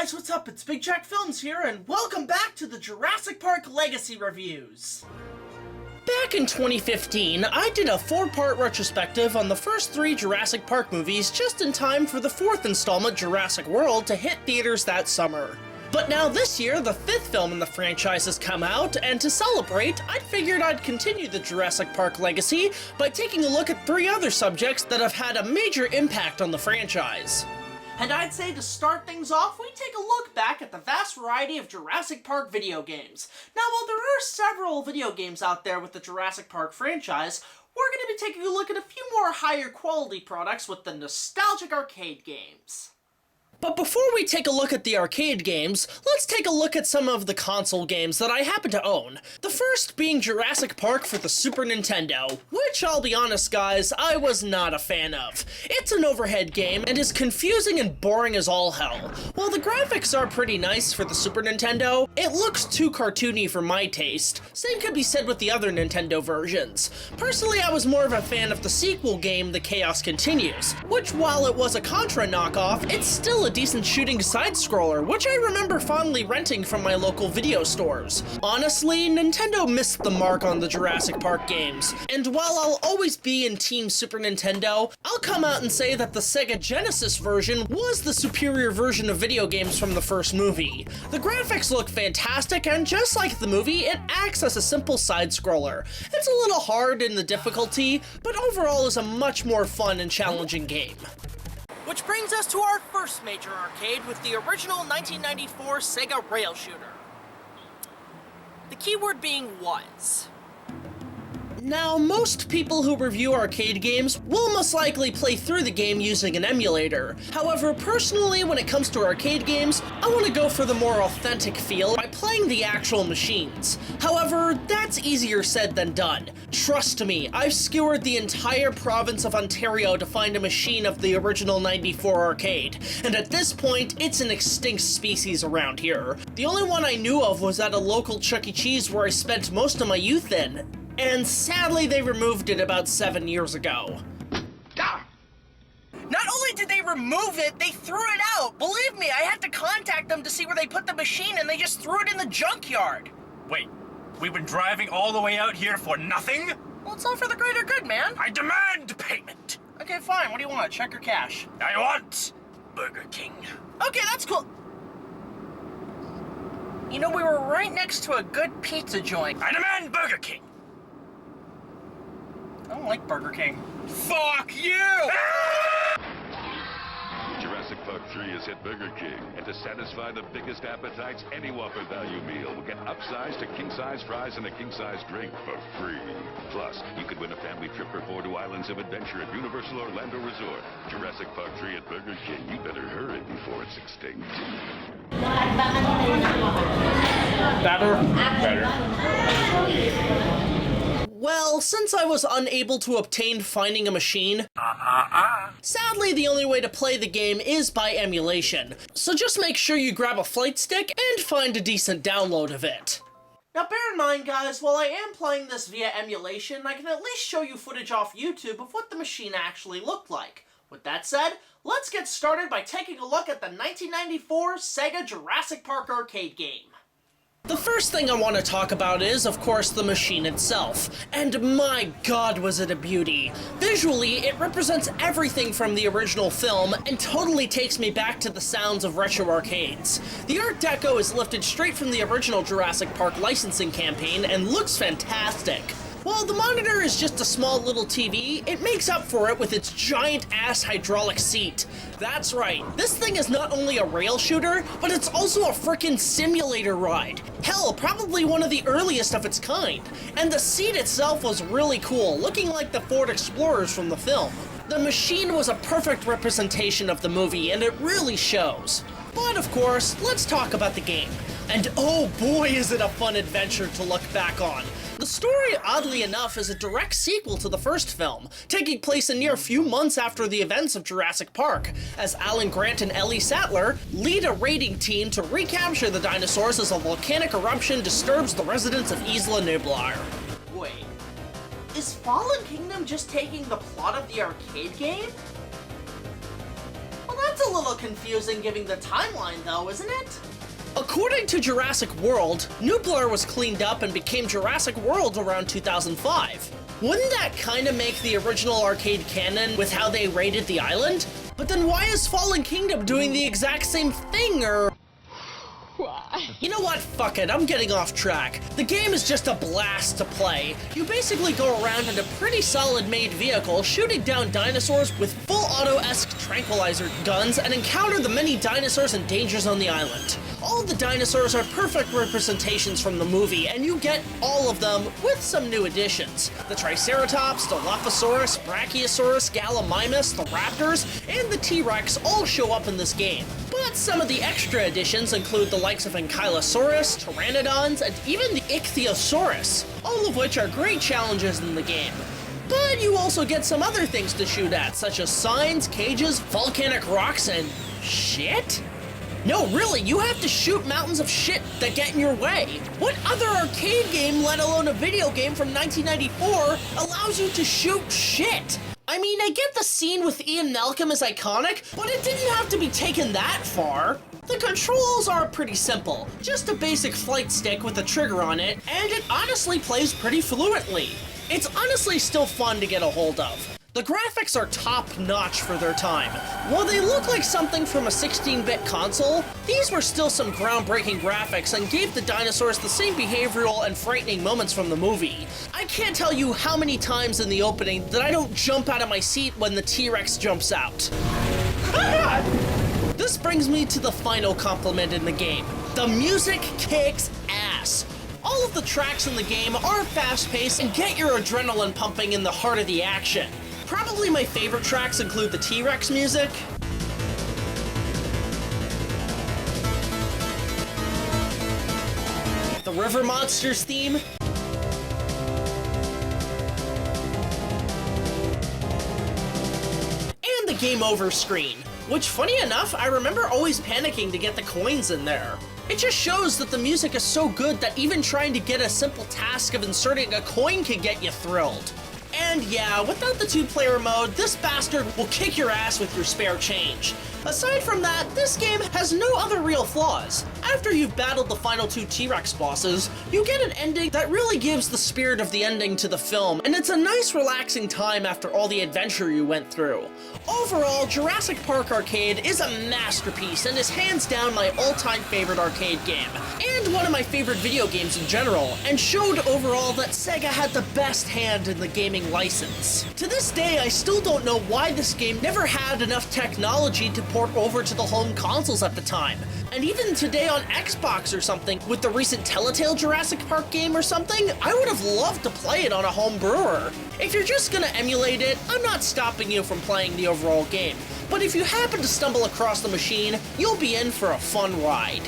guys, what's up? It's BigJackFilms here, and welcome back to the Jurassic Park Legacy reviews. Back in 2015, I did a 4-part retrospective on the first 3 Jurassic Park movies just in time for the 4th installment, Jurassic World, to hit theaters that summer. But now this year, the 5th film in the franchise has come out, and to celebrate, I figured I'd continue the Jurassic Park legacy by taking a look at 3 other subjects that have had a major impact on the franchise. And I'd say to start things off, we take a look back at the vast variety of Jurassic Park video games. Now, while there are several video games out there with the Jurassic Park franchise, we're going to be taking a look at a few more higher quality products with the nostalgic arcade games. But before we take a look at the arcade games, let's take a look at some of the console games that I happen to own. The first being Jurassic Park for the Super Nintendo, which, I'll be honest guys, I was not a fan of. It's an overhead game and is confusing and boring as all hell. While the graphics are pretty nice for the Super Nintendo, it looks too cartoony for my taste. Same could be said with the other Nintendo versions. Personally, I was more of a fan of the sequel game, The Chaos Continues, which, while it was a Contra knockoff, it's still a decent shooting side-scroller, which I remember fondly renting from my local video stores. Honestly, Nintendo missed the mark on the Jurassic Park games, and while I'll always be in Team Super Nintendo, I'll come out and say that the Sega Genesis version was the superior version of video games from the first movie. The graphics look fantastic, and just like the movie, it acts as a simple side-scroller. It's a little hard in the difficulty, but overall is a much more fun and challenging game. Which brings us to our first major arcade with the original 1994 Sega rail shooter. The keyword being was. Now, most people who review arcade games will most likely play through the game using an emulator. However, personally, when it comes to arcade games, I want to go for the more authentic feel by playing the actual machines. However, that's easier said than done. Trust me, I've scoured the entire province of Ontario to find a machine of the original 94 arcade, and at this point, it's an extinct species around here. The only one I knew of was at a local Chuck E. Cheese where I spent most of my youth in. And sadly, they removed it about 7 years ago. Not only did they remove it, they threw it out! Believe me, I had to contact them to see where they put the machine, and they just threw it in the junkyard! Wait, we've been driving all the way out here for nothing? Well, it's all for the greater good, man! I demand payment! Okay, fine, what do you want? Check or cash? I want Burger King. Okay, that's cool. You know, we were right next to a good pizza joint. I demand Burger King! I don't like Burger King. Fuck you! Jurassic Park 3 has hit Burger King, and to satisfy the biggest appetites, any Whopper value meal will get upsized to king-size fries and a king-size drink for free. Plus, you could win a family trip for 4 to Islands of Adventure at Universal Orlando Resort. Jurassic Park 3 at Burger King. You better hurry before it's extinct. Better. Well, since I was unable to obtain Finding a Machine, sadly the only way to play the game is by emulation, so just make sure you grab a flight stick and find a decent download of it. Now bear in mind guys, while I am playing this via emulation, I can at least show you footage off YouTube of what the machine actually looked like. With that said, let's get started by taking a look at the 1994 Sega Jurassic Park arcade game. The first thing I want to talk about is, of course, the machine itself. And my god, was it a beauty. Visually, it represents everything from the original film and totally takes me back to the sounds of retro arcades. The Art Deco is lifted straight from the original Jurassic Park licensing campaign and looks fantastic. While the monitor is just a small little TV, it makes up for it with its giant-ass hydraulic seat. That's right, this thing is not only a rail shooter, but it's also a frickin' simulator ride. Hell, probably one of the earliest of its kind. And the seat itself was really cool, looking like the Ford Explorers from the film. The machine was a perfect representation of the movie, and it really shows. But of course, let's talk about the game. And oh boy is it a fun adventure to look back on. The story, oddly enough, is a direct sequel to the first film, taking place a mere few months after the events of Jurassic Park, as Alan Grant and Ellie Sattler lead a raiding team to recapture the dinosaurs as a volcanic eruption disturbs the residents of Isla Nublar. Wait, is Fallen Kingdom just taking the plot of the arcade game? Well, that's That's a little confusing given the timeline though, isn't it? According to Jurassic World, Nuclear was cleaned up and became Jurassic World around 2005. Wouldn't that kinda make the original arcade canon with how they raided the island? But then why is Fallen Kingdom doing the exact same thing, or... Why? You know what? Fuck it, I'm getting off track. The game is just a blast to play. You basically go around in a pretty solid made vehicle, shooting down dinosaurs with full auto-esque tranquilizer guns, and encounter the many dinosaurs and dangers on the island. All the dinosaurs are perfect representations from the movie, and you get all of them with some new additions. The Triceratops, the Dilophosaurus, Brachiosaurus, Gallimimus, the Raptors, and the T-Rex all show up in this game. But some of the extra additions include the likes of Ankylosaurus, Pteranodons, and even the Ichthyosaurus, all of which are great challenges in the game. But you also get some other things to shoot at, such as signs, cages, volcanic rocks, and shit? No, really, you have to shoot mountains of shit that get in your way. What other arcade game, let alone a video game from 1994, allows you to shoot shit? I mean, I get the scene with Ian Malcolm is iconic, but it didn't have to be taken that far. The controls are pretty simple, just a basic flight stick with a trigger on it, and it honestly plays pretty fluently. It's honestly still fun to get a hold of. The graphics are top-notch for their time. While they look like something from a 16-bit console, these were still some groundbreaking graphics and gave the dinosaurs the same behavioral and frightening moments from the movie. I can't tell you how many times in the opening that I don't jump out of my seat when the T-Rex jumps out. This brings me to the final compliment in the game. The music kicks ass. All of the tracks in the game are fast-paced and get your adrenaline pumping in the heart of the action. Probably my favorite tracks include the T-Rex music, the River Monsters theme, and the Game Over screen, which, funny enough, I remember always panicking to get the coins in there. It just shows that the music is so good that even trying to get a simple task of inserting a coin can get you thrilled. And yeah, without the two-player mode, this bastard will kick your ass with your spare change. Aside from that, this game has no other real flaws. After you've battled the final two T-Rex bosses, you get an ending that really gives the spirit of the ending to the film, and it's a nice relaxing time after all the adventure you went through. Overall, Jurassic Park Arcade is a masterpiece and is hands down my all-time favorite arcade game, and one of my favorite video games in general, and showed overall that Sega had the best hand in the gaming license. To this day, I still don't know why this game never had enough technology to port over to the home consoles at the time. And even today on Xbox or something, with the recent Telltale Jurassic Park game or something, I would have loved to play it on a home brewer. If you're just gonna emulate it, I'm not stopping you from playing the overall game. But if you happen to stumble across the machine, you'll be in for a fun ride.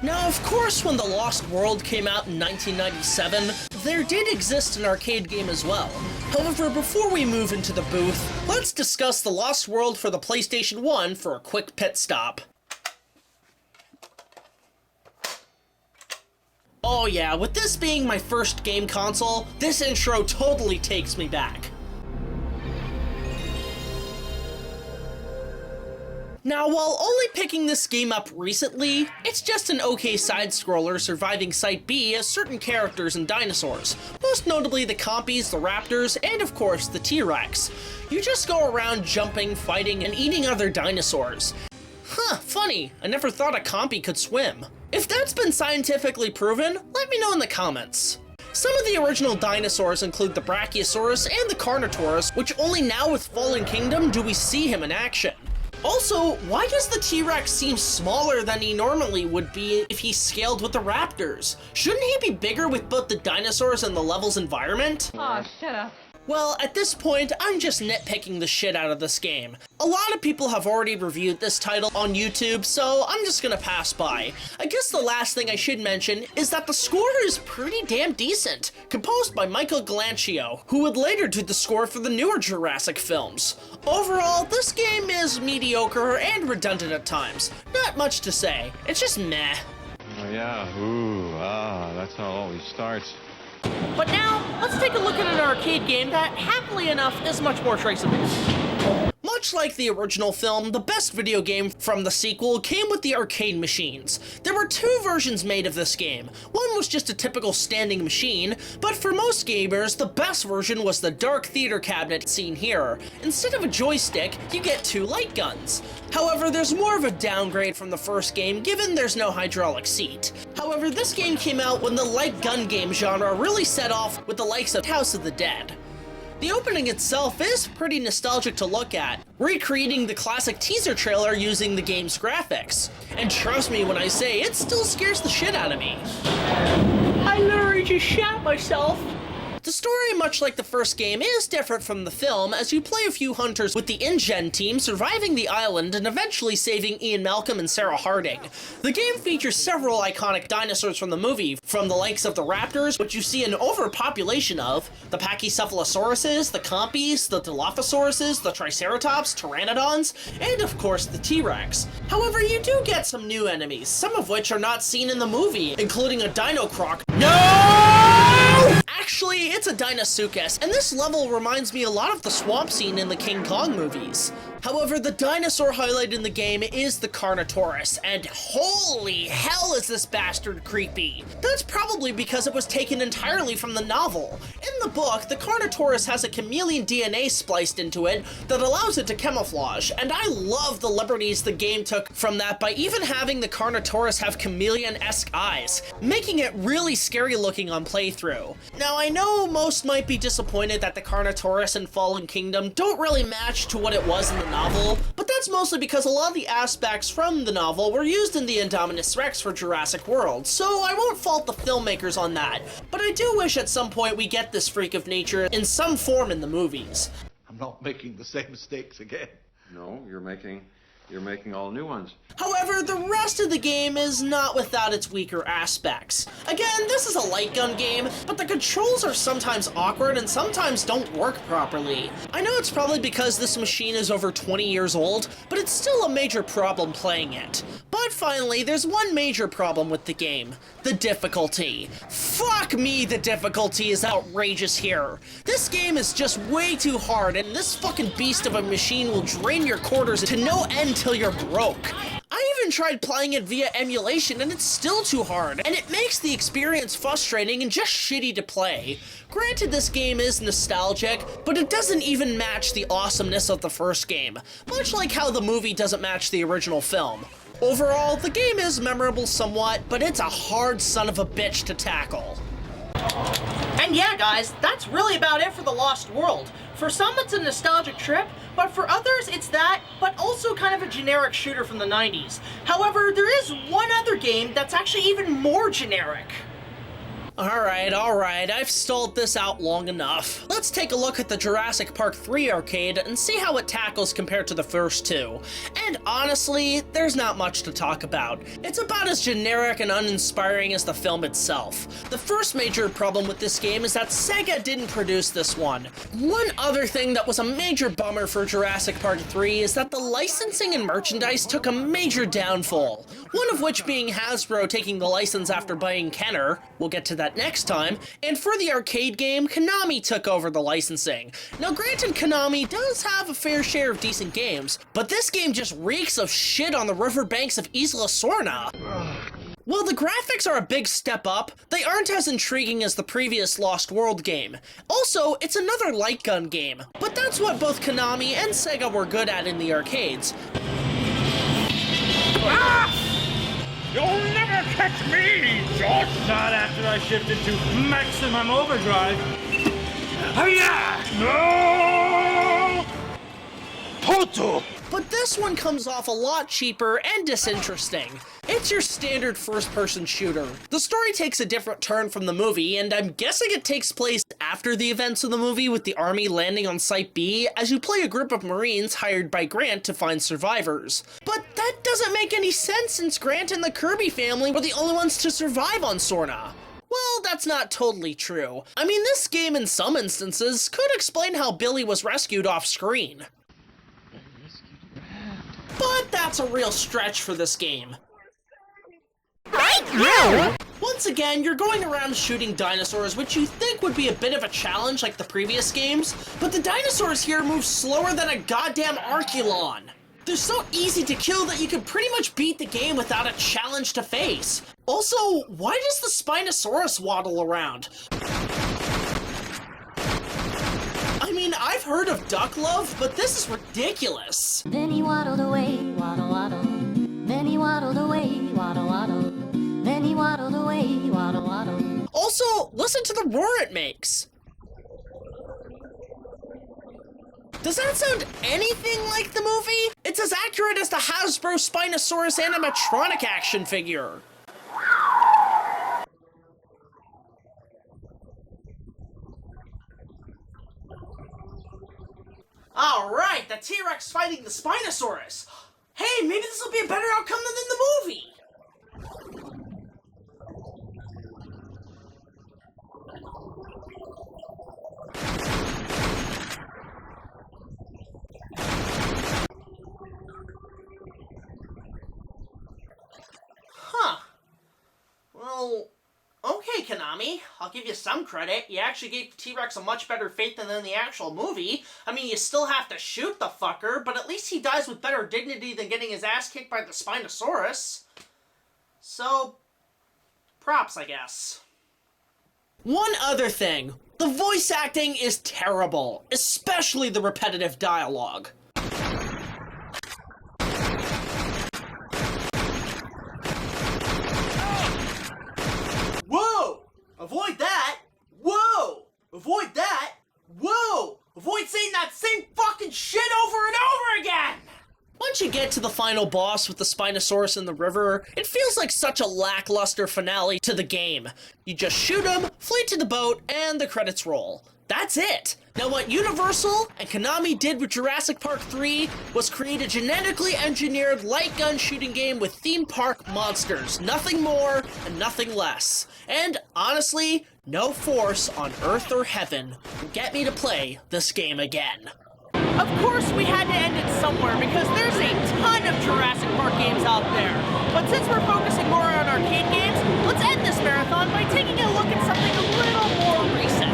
Now, of course, when The Lost World came out in 1997, there did exist an arcade game as well. However, before we move into the booth, let's discuss The Lost World for the PlayStation 1 for a quick pit stop. Oh yeah, with this being my first game console, this intro totally takes me back. Now, while only picking this game up recently, it's just an okay side-scroller surviving Site B as certain characters and dinosaurs, most notably the Compies, the Raptors, and of course the T-Rex. You just go around jumping, fighting, and eating other dinosaurs. Huh, funny, I never thought a Compy could swim. If that's been scientifically proven, let me know in the comments. Some of the original dinosaurs include the Brachiosaurus and the Carnotaurus, which only now with Fallen Kingdom do we see him in action. Also, why does the T-Rex seem smaller than he normally would be if he scaled with the Raptors? Shouldn't he be bigger with both the dinosaurs and the level's environment? Aw, shut up. Well, at this point, I'm just nitpicking the shit out of this game. A lot of people have already reviewed this title on YouTube, so I'm just gonna pass by. I guess the last thing I should mention is that the score is pretty damn decent, composed by Michael Gallancio, who would later do the score for the newer Jurassic films. Overall, this game is mediocre and redundant at times. Not much to say, it's just meh. Oh yeah, that's how it always starts. But now, let's take a look at an arcade game that, happily enough, is much more traceable. Much like the original film, the best video game from the sequel came with the arcade machines. There were two versions made of this game. One was just a typical standing machine, but for most gamers, the best version was the dark theater cabinet seen here. Instead of a joystick, you get two light guns. However, there's more of a downgrade from the first game given there's no hydraulic seat. However, this game came out when the light gun game genre really set off with the likes of House of the Dead. The opening itself is pretty nostalgic to look at, recreating the classic teaser trailer using the game's graphics. And trust me when I say, it still scares the shit out of me. I literally just shat myself. The story, much like the first game, is different from the film, as you play a few hunters with the InGen team surviving the island and eventually saving Ian Malcolm and Sarah Harding. The game features several iconic dinosaurs from the movie, from the likes of the raptors, which you see an overpopulation of, the Pachycephalosauruses, the Compies, the Dilophosauruses, the Triceratops, Pteranodons, and of course the T-Rex. However, you do get some new enemies, some of which are not seen in the movie, including a Dino Croc. No! Actually, it's a Dinosuchus, and this level reminds me a lot of the swamp scene in the King Kong movies. However, the dinosaur highlight in the game is the Carnotaurus, and holy hell is this bastard creepy. That's probably because it was taken entirely from the novel. In the book, the Carnotaurus has a chameleon DNA spliced into it that allows it to camouflage, and I love the liberties the game took from that by even having the Carnotaurus have chameleon-esque eyes, making it really scary looking on playthrough. Now, I know most might be disappointed that the Carnotaurus in Fallen Kingdom don't really match to what it was in the novel, but that's mostly because a lot of the aspects from the novel were used in the Indominus Rex for Jurassic World, so I won't fault the filmmakers on that, but I do wish at some point we get this freak of nature in some form in the movies. I'm not making the same mistakes again. No, you're making all new ones. However, the rest of the game is not without its weaker aspects. Again, this is a light gun game, but the controls are sometimes awkward and sometimes don't work properly. I know it's probably because this machine is over 20 years old, but it's still a major problem playing it. But finally, there's one major problem with the game: the difficulty. Fuck me, the difficulty is outrageous here. This game is just way too hard, and this fucking beast of a machine will drain your quarters to no end till you're broke. I even tried playing it via emulation and it's still too hard, and it makes the experience frustrating and just shitty to play. Granted, this game is nostalgic, but it doesn't even match the awesomeness of the first game, much like how the movie doesn't match the original film. Overall, the game is memorable somewhat, but it's a hard son of a bitch to tackle. And yeah, guys, that's really about it for The Lost World. For some, it's a nostalgic trip, but for others, it's that, but also kind of a generic shooter from the 90s. However, there is one other game that's actually even more generic. Alright, I've stalled this out long enough. Let's take a look at the Jurassic Park 3 arcade and see how it tackles compared to the first two. And honestly, there's not much to talk about. It's about as generic and uninspiring as the film itself. The first major problem with this game is that Sega didn't produce this one. One other thing that was a major bummer for Jurassic Park 3 is that the licensing and merchandise took a major downfall. One of which being Hasbro taking the license after buying Kenner. We'll get to that next time. And for the arcade game, Konami took over the licensing. Now granted, Konami does have a fair share of decent games, but this game just reeks of shit on the riverbanks of Isla Sorna. While the graphics are a big step up, they aren't as intriguing as the previous Lost World game. Also, it's another light gun game, but that's what both Konami and Sega were good at in the arcades. Ah! You'll never catch me, George! Not after I shifted to maximum overdrive. Hiya! No! Toto! But this one comes off a lot cheaper and disinteresting. It's your standard first-person shooter. The story takes a different turn from the movie, and I'm guessing it takes place after the events of the movie with the army landing on Site B as you play a group of Marines hired by Grant to find survivors. But that doesn't make any sense since Grant and the Kirby family were the only ones to survive on Sorna. Well, that's not totally true. I mean, this game in some instances could explain how Billy was rescued off-screen. But that's a real stretch for this game. Once Once again, you're going around shooting dinosaurs, which you think would be a bit of a challenge like the previous games, but the dinosaurs here move slower than a goddamn Arculon. They're so easy to kill that you can pretty much beat the game without a challenge to face. Also, why does the Spinosaurus waddle around? I mean, I've heard of duck love, but this is ridiculous. Then he waddled away, waddle, waddle. Then he waddled away, waddle, waddle. Then he waddled away, waddle, waddle. Also, listen to the roar it makes. Does that sound anything like the movie? It's as accurate as the Hasbro Spinosaurus animatronic action figure. Alright, the T-Rex fighting the Spinosaurus. Hey, maybe this will be a better outcome than in the movie. Huh. Well, okay, Konami. I'll give you some credit. You actually gave T-Rex a much better fate than in the actual movie. I mean, you still have to shoot the fucker, but at least he dies with better dignity than getting his ass kicked by the Spinosaurus. So, props, I guess. One other thing. The voice acting is terrible, especially the repetitive dialogue. Whoa! Avoid that! Whoa! Avoid that! Whoa! Avoid saying that same fucking shit over and over again! Once you get to the final boss with the Spinosaurus in the river, it feels like such a lackluster finale to the game. You just shoot him, flee to the boat, and the credits roll. That's it! Now what Universal and Konami did with Jurassic Park 3 was create a genetically engineered light gun shooting game with theme park monsters. Nothing more and nothing less. And honestly, no force on Earth or heaven will get me to play this game again. Of course, we had to end it somewhere because there's a ton of Jurassic Park games out there. But since we're focusing more on arcade games, let's end this marathon by taking a look at something a little more recent.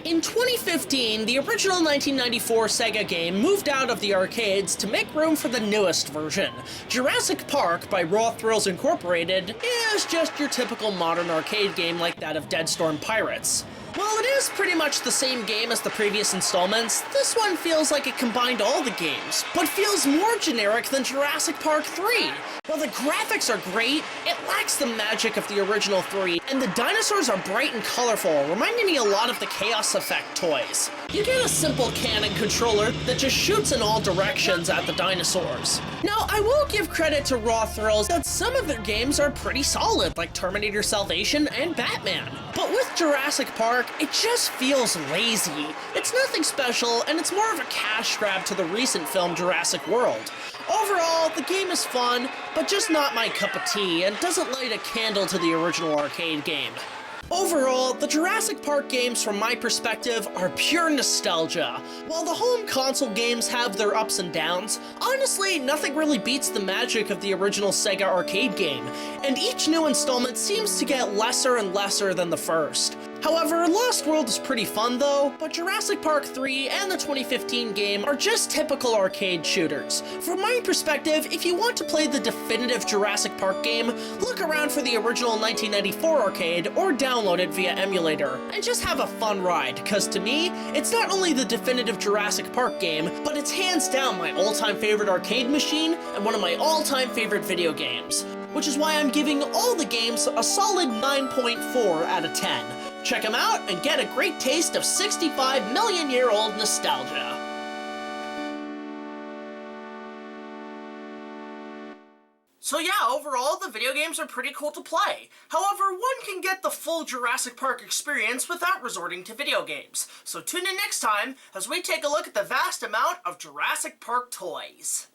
In 2015, the original 1994 Sega game moved out of the arcades to make room for the newest version. Jurassic Park by Raw Thrills Incorporated is just your typical modern arcade game like that of Dead Storm Pirates. While it is pretty much the same game as the previous installments, this one feels like it combined all the games, but feels more generic than Jurassic Park 3. While the graphics are great, it lacks the magic of the original 3, and the dinosaurs are bright and colorful, reminding me a lot of the Chaos Effect toys. You get a simple cannon controller that just shoots in all directions at the dinosaurs. Now, I will give credit to Raw Thrills that some of their games are pretty solid, like Terminator Salvation and Batman. But with Jurassic Park, it just feels lazy. It's nothing special, and it's more of a cash grab to the recent film Jurassic World. Overall, the game is fun, but just not my cup of tea, and doesn't light a candle to the original arcade game. Overall, the Jurassic Park games, from my perspective, are pure nostalgia. While the home console games have their ups and downs, honestly, nothing really beats the magic of the original Sega arcade game, and each new installment seems to get lesser and lesser than the first. However, Lost World is pretty fun though, but Jurassic Park 3 and the 2015 game are just typical arcade shooters. From my perspective, if you want to play the definitive Jurassic Park game, look around for the original 1994 arcade or download it via emulator, and just have a fun ride, cause to me, it's not only the definitive Jurassic Park game, but it's hands down my all-time favorite arcade machine and one of my all-time favorite video games. Which is why I'm giving all the games a solid 9.4 out of 10. Check them out and get a great taste of 65 million year old nostalgia. So yeah, overall, the video games are pretty cool to play. However, one can get the full Jurassic Park experience without resorting to video games. So tune in next time as we take a look at the vast amount of Jurassic Park toys.